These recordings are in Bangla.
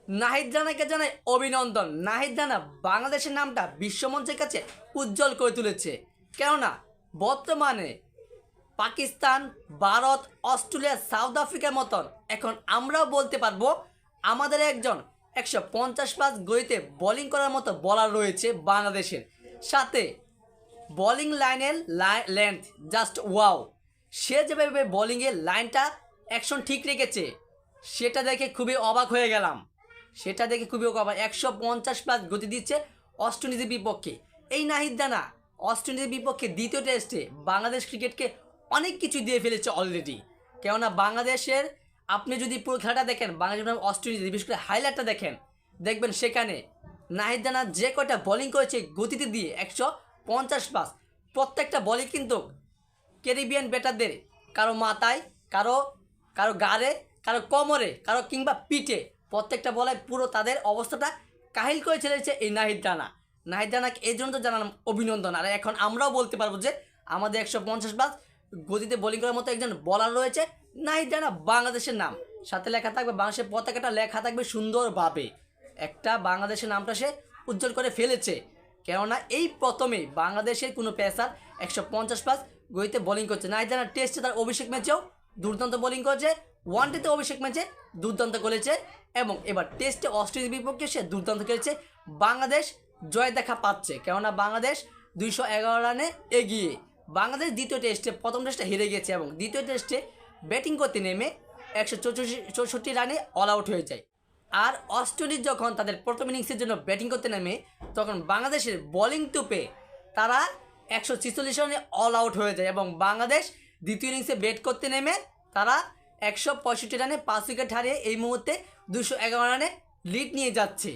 নাহিদ রানাকে জানাই অভিনন্দন। নাহিদ রানা বাংলাদেশের নামটা বিশ্বমঞ্চের কাছে উজ্জ্বল করে তুলেছে। কেননা বর্তমানে পাকিস্তান, ভারত, অস্ট্রেলিয়া, সাউথ আফ্রিকার মতন এখন আমরাও বলতে পারবো আমাদের একজন 150+ গতিতে বোলিং করার মতো বোলার রয়েছে বাংলাদেশের। সাথে বোলিং লাইনের লেন্থ জাস্ট ওয়াও। সে যেভাবে বোলিংয়ের লাইনটা অ্যাকশন ঠিক রেখেছে সেটা দেখে খুবই অবাক হয়ে গেলাম। 150+ গতি দিচ্ছে অস্ট্রেলিয়ার বিপক্ষে। এই নাহিদ রানা অস্ট্রেলিয়ার বিপক্ষে দ্বিতীয় টেস্টে বাংলাদেশ ক্রিকেটকে অনেক কিছু দিয়ে ফেলেছে অলরেডি। কেননা বাংলাদেশের আপনি যদি পুরো খেলাটা দেখেন, বাংলাদেশ অস্ট্রেলিয়া বিশেষ করে হাইলাইটটা দেখবেন সেখানে নাহিদ রানা যে কয়টা বোলিং করেছে গতিতে দিয়ে 150+, প্রত্যেকটা বলই কিন্তু ক্যারিবিয়ান ব্যাটারদের কারো মাথায়, কারো গাড়ে, কারো কোমরে, কারো কিংবা পিঠে, প্রত্যেকটা বলে পুরো তাদের অবস্থাটা কাহিল করে ছেড়েছে এই নাহিদ রানা। নাহিদ রানাকে এই জন্য তো জানালাম অভিনন্দন। আর এখন আমরাও বলতে পারবো যে আমাদের 150+ গতিতে বোলিং করার মতো একজন বলার রয়েছে নাহিদ রানা, বাংলাদেশের নাম। সাথে লেখা থাকবে বাংলাদেশের পতাকাটা লেখা থাকবে সুন্দরভাবে। একটা বাংলাদেশের নামটা সে উজ্জ্বল করে ফেলেছে। কেননা এই প্রথমেই বাংলাদেশের কোনো পেসার 150+ গতিতে বোলিং করছে। নাহিদ রানা টেস্টে তার অভিষেক ম্যাচেও দুর্দান্ত বোলিং করেছে, ওয়ানডেতে অভিষেক ম্যাচে দুর্দান্ত করেছে এবং এবার টেস্টে অস্ট্রেলিয়ার বিপক্ষে সে দুর্দান্ত খেলেছে। বাংলাদেশ জয় দেখা পাচ্ছে, কেননা বাংলাদেশ 211 রানে এগিয়ে। বাংলাদেশ দ্বিতীয় টেস্টে প্রথম টেস্টে হেরে গেছে এবং দ্বিতীয় টেস্টে ব্যাটিং করতে নেমে 164 রানে অল আউট হয়ে যায়। আর অস্ট্রেলিয়া যখন তাদের প্রথম ইনিংসের জন্য ব্যাটিং করতে নেমে তখন বাংলাদেশের বোলিং টুপে তারা 146 রানে অল আউট হয়ে যায় এবং বাংলাদেশ দ্বিতীয় ইনিংসে ব্যাট করতে নেমে তারা 165 রানে 5 উইকেট হারিয়ে এই মুহূর্তে 211 রানে লিড নিয়ে যাচ্ছে।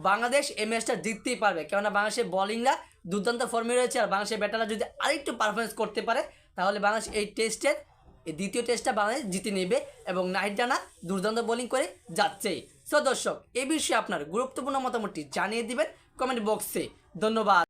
বাংলাদেশ এই ম্যাচটা জিততেই পারবে, কেননা বাংলাদেশের বোলিংরা দুর্দান্ত ফর্মে রয়েছে। আর বাংলাদেশের ব্যাটাররা যদি আরেকটু পারফরমেন্স করতে পারে তাহলে বাংলাদেশ এই দ্বিতীয় টেস্টটা বাংলাদেশ জিতে নেবে এবং নাহিদ রানা দুর্দান্ত বোলিং করে যাচ্ছেই। সো দর্শক, এই বিষয়ে আপনার গুরুত্বপূর্ণ মতামতটি জানিয়ে দিবেন কমেন্ট বক্সে। ধন্যবাদ।